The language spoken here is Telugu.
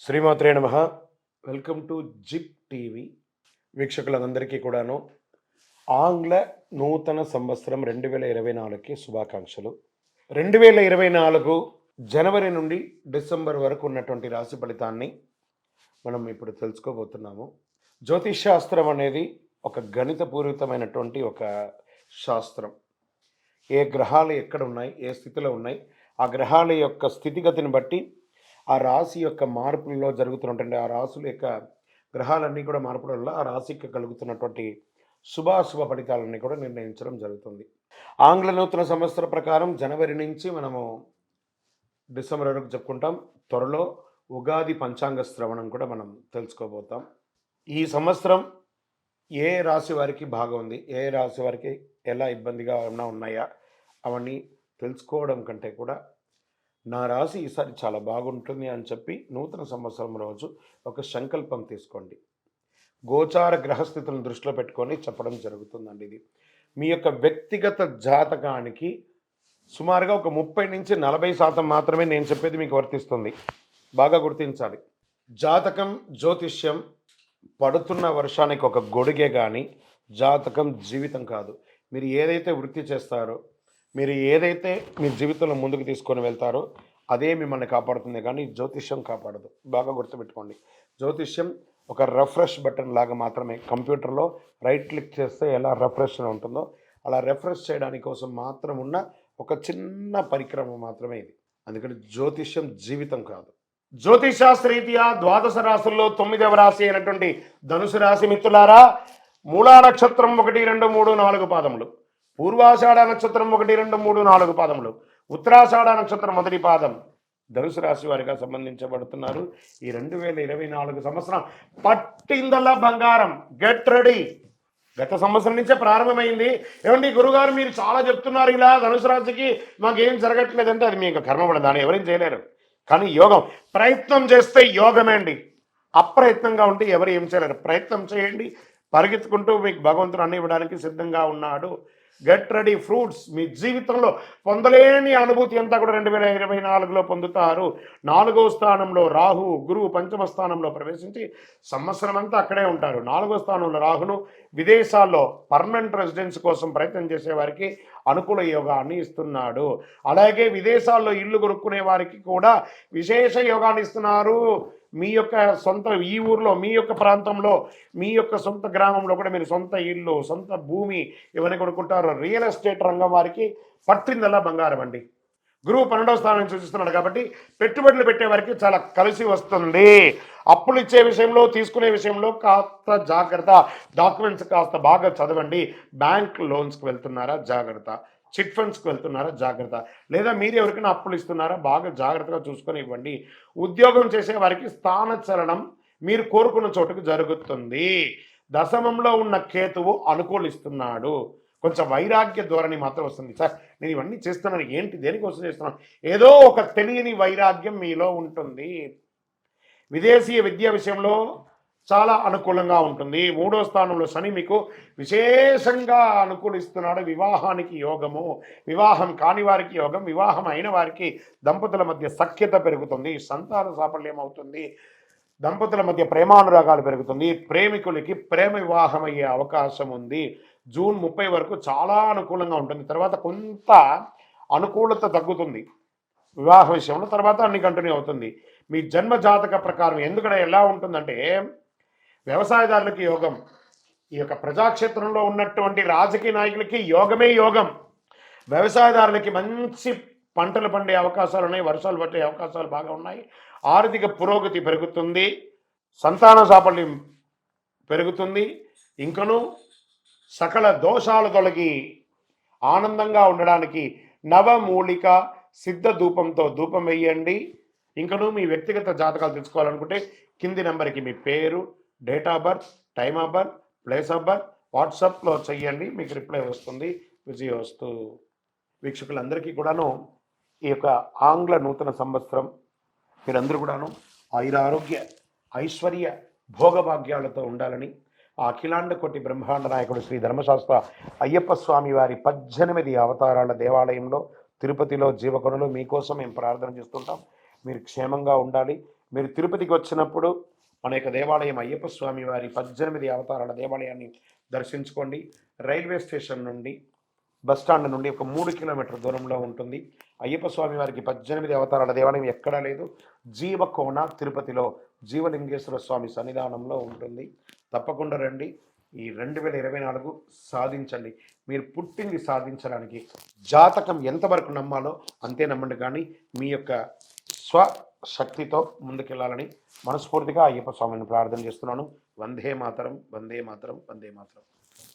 శ్రీమాత్రే నమః. Welcome to Zip TV. వీక్షకులందరికీ కూడాను ఆంగ్ల నూతన సంవత్సరం 2024కి శుభాకాంక్షలు. 2024 జనవరి నుండి డిసెంబర్ వరకు ఉన్నటువంటి రాశి ఫలితాన్ని మనం ఇప్పుడు తెలుసుకోబోతున్నాము. జ్యోతిష్ శాస్త్రం అనేది ఒక గణితపూరితమైనటువంటి ఒక శాస్త్రం. ఏ గ్రహాలు ఎక్కడ ఉన్నాయి, ఏ స్థితిలో ఉన్నాయి, ఆ గ్రహాల యొక్క స్థితిగతిని బట్టి ఆ రాశి యొక్క మార్పులలో జరుగుతున్నటువంటి ఆ రాశుల యొక్క గ్రహాలన్నీ కూడా మార్పుల వల్ల ఆ రాశికి కలుగుతున్నటువంటి శుభాశుభ ఫలితాలన్నీ కూడా నిర్ణయించడం జరుగుతుంది. ఆంగ్ల నూతన సంవత్సర ప్రకారం జనవరి నుంచి మనము డిసెంబర్ వరకు చెప్పుకుంటాం. త్వరలో ఉగాది పంచాంగ శ్రవణం కూడా మనం తెలుసుకోబోతాం. ఈ సంవత్సరం ఏ రాశి వారికి బాగుంది, ఏ రాశి వారికి ఎలా ఇబ్బందిగా ఉన్నాయా అవన్నీ తెలుసుకోవడం కంటే కూడా నా రాశి ఈసారి చాలా బాగుంటుంది అని చెప్పి నూతన సంవత్సరం రోజు ఒక సంకల్పం తీసుకోండి. గోచార గ్రహస్థితులను దృష్టిలో పెట్టుకొని చెప్పడం జరుగుతుందండి. ఇది మీ యొక్క వ్యక్తిగత జాతకానికి సుమారుగా ఒక 30-40% మాత్రమే నేను చెప్పేది మీకు వర్తిస్తుంది. బాగా గుర్తించాలి. జాతకం, జ్యోతిష్యం పడుతున్న వర్షానికి ఒక గొడుగే కానీ జాతకం జీవితం కాదు. మీరు ఏదైతే వృత్తి చేస్తారో, మీరు ఏదైతే మీ జీవితంలో ముందుకు తీసుకొని వెళ్తారో అదే మిమ్మల్ని కాపాడుతుంది, కానీ జ్యోతిష్యం కాపాడదు. బాగా గుర్తుపెట్టుకోండి. జ్యోతిష్యం ఒక రిఫ్రెష్ బటన్ లాగా మాత్రమే. కంప్యూటర్లో రైట్ క్లిక్ చేస్తే ఎలా రిఫ్రెష్ ఉంటుందో అలా రిఫ్రెష్ చేయడానికి కోసం మాత్రం ఉన్న ఒక చిన్న పరిక్రమ మాత్రమే ఇది. అందుకని జ్యోతిష్యం జీవితం కాదు. జ్యోతిష్ శాస్త్రరీత్యా ద్వాదశ రాశుల్లో 9వ రాశి అయినటువంటి ధనుసు రాశి మిత్రులారా, మూలా నక్షత్రం 1, 2, 3, 4 పాదములు, పూర్వాషాఢ నక్షత్రం 1, 2, 3, 4 పాదములు, ఉత్తరాషాఢ నక్షత్రం మొదటి పాదం ధనుసు రాశి వారిగా సంబంధించబడుతున్నారు. ఈ 2024 సంవత్సరం పట్టిందల్లా బంగారం. Get ready. గత సంవత్సరం నుంచే ప్రారంభమైంది. ఏమండి గురుగారు మీరు చాలా చెప్తున్నారు ఇలా ధనుసు రాశికి మాకేం జరగట్లేదంటే అది మీకు కర్మపడదు, దాన్ని ఎవరేం చేయలేరు. కానీ యోగం, ప్రయత్నం చేస్తే యోగమే అండి. అప్రయత్నంగా ఉంటే ఎవరు ఏం చేయలేరు. ప్రయత్నం చేయండి. పరిగెత్తుకుంటూ మీకు భగవంతుడు అన్ని ఇవ్వడానికి సిద్ధంగా ఉన్నాడు. Get ready. ఫ్రూట్స్ మీ జీవితంలో పొందలేని అనుభూతి అంతా కూడా 2024లో పొందుతారు. 4వ స్థానంలో రాహు, గురువు పంచమ స్థానంలో ప్రవేశించి సంవత్సరం అంతా అక్కడే ఉంటారు. 4వ స్థానంలో రాహును విదేశాల్లో పర్మనెంట్ రెసిడెన్స్ కోసం ప్రయత్నం చేసే వారికి అనుకూల యోగాన్ని ఇస్తున్నాడు. అలాగే విదేశాల్లో ఇల్లు కొనుక్కునే వారికి కూడా విశేష యోగాన్ని ఇస్తున్నారు. మీ యొక్క సొంత ఈ ఊర్లో, మీ యొక్క ప్రాంతంలో, మీ యొక్క సొంత గ్రామంలో కూడా మీరు సొంత ఇల్లు, సొంత భూమి ఇవన్నీ కొనుక్కుంటారు. రియల్ ఎస్టేట్ రంగం వారికి పట్టిందల్లా బంగారం అండి. గురువు 12వ స్థానాన్ని సూచిస్తున్నాడు కాబట్టి పెట్టుబడులు పెట్టే వారికి చాలా కలిసి వస్తుంది. అప్పులు ఇచ్చే విషయంలో, తీసుకునే విషయంలో కాస్త జాగ్రత్త. డాక్యుమెంట్స్ కాస్త బాగా చదవండి. బ్యాంక్ లోన్స్కి వెళ్తున్నారా జాగ్రత్త. చిట్ ఫండ్స్కి వెళ్తున్నారా జాగ్రత్త. లేదా మీరు ఎవరికైనా అప్పులు ఇస్తున్నారా బాగా జాగ్రత్తగా చూసుకొని ఇవ్వండి. ఉద్యోగం చేసే వారికి స్థానచలనం మీరు కోరుకున్న చోటుకు జరుగుతుంది. దశమంలో ఉన్న కేతువు అనుకూలిస్తున్నాడు. కొంచెం వైరాగ్య ధోరణి మాత్రం వస్తుంది. సార్ నేను ఇవన్నీ చేస్తున్నాను, ఏంటి దేనికోసం చేస్తున్నాను, ఏదో ఒక తెలియని వైరాగ్యం మీలో ఉంటుంది. విదేశీయ విద్య విషయంలో చాలా అనుకూలంగా ఉంటుంది. 3వ స్థానంలో శని మీకు విశేషంగా అనుకూలిస్తున్నాడు. వివాహానికి యోగము, వివాహం కాని వారికి యోగం, వివాహం అయిన వారికి దంపతుల మధ్య సఖ్యత పెరుగుతుంది, సంతాన సాఫల్యం అవుతుంది, దంపతుల మధ్య ప్రేమానురాగాలు పెరుగుతుంది, ప్రేమికులకి ప్రేమ వివాహం అయ్యే అవకాశం ఉంది. జూన్ 30 వరకు చాలా అనుకూలంగా ఉంటుంది. తర్వాత కొంత అనుకూలత తగ్గుతుంది వివాహ విషయంలో, తర్వాత అన్ని కంటిన్యూ అవుతుంది. మీ జన్మ జాతక ప్రకారం ఎందుకంటే ఎలా ఉంటుందంటే, వ్యవసాయదారులకి యోగం, ఈ యొక్క ప్రజాక్షేత్రంలో ఉన్నటువంటి రాజకీయ నాయకులకి యోగమే యోగం. వ్యవసాయదారులకి మంచి పంటలు పండే అవకాశాలు ఉన్నాయి, వర్షాలు పట్టే అవకాశాలు బాగా ఉన్నాయి, ఆర్థిక పురోగతి పెరుగుతుంది, సంతాన సాఫల్యం పెరుగుతుంది. ఇంకను సకల దోషాలు తొలగి ఆనందంగా ఉండడానికి నవమూలిక సిద్ధ ధూపంతో ధూపం వేయండి. ఇంకను మీ వ్యక్తిగత జాతకాలు తెలుసుకోవాలనుకుంటే కింది నెంబర్కి మీ పేరు, date of birth, time of birth, place of birth వాట్సాప్లో చెయ్యండి. మీకు రిప్లై వస్తుంది. విజయోస్తు. వీక్షకులందరికీ కూడాను ఈ యొక్క ఆంగ్ల నూతన సంవత్సరం మీరందరూ కూడాను ఆయురారోగ్య ఐశ్వర్య భోగభాగ్యాలతో ఉండాలని ఆ అఖిలాండ కోటి బ్రహ్మాండ నాయకుడు శ్రీ ధర్మశాస్త్ర అయ్యప్ప స్వామి వారి 18 అవతారాల దేవాలయంలో తిరుపతిలో జీవకొనలో మీకోసం మేము ప్రార్థన చేస్తుంటాం. మీరు క్షేమంగా ఉండాలి. మీరు తిరుపతికి వచ్చినప్పుడు మన యొక్క దేవాలయం అయ్యప్ప స్వామి వారి 18 అవతారాల దేవాలయాన్ని దర్శించుకోండి. రైల్వే స్టేషన్ నుండి బస్ స్టాండ్ నుండి ఒక 3 కిలోమీటర్ దూరంలో ఉంటుంది. అయ్యప్ప స్వామి వారికి 18 అవతారాల దేవాలయం ఎక్కడా లేదు. జీవకోన తిరుపతిలో జీవలింగేశ్వర స్వామి సన్నిధానంలో ఉంటుంది. తప్పకుండా రండి. ఈ 2024 సాధించండి. మీరు పుట్టింది సాధించడానికి. జాతకం ఎంతవరకు నమ్మాలో అంతే నమ్మండి, కానీ మీ యొక్క స్వశక్తితో ముందుకెళ్ళాలని మనస్ఫూర్తిగా అయ్యప్ప స్వామిని ప్రార్థన చేస్తున్నాను. వందే మాతరం, వందే మాతరం, వందే మాతరం.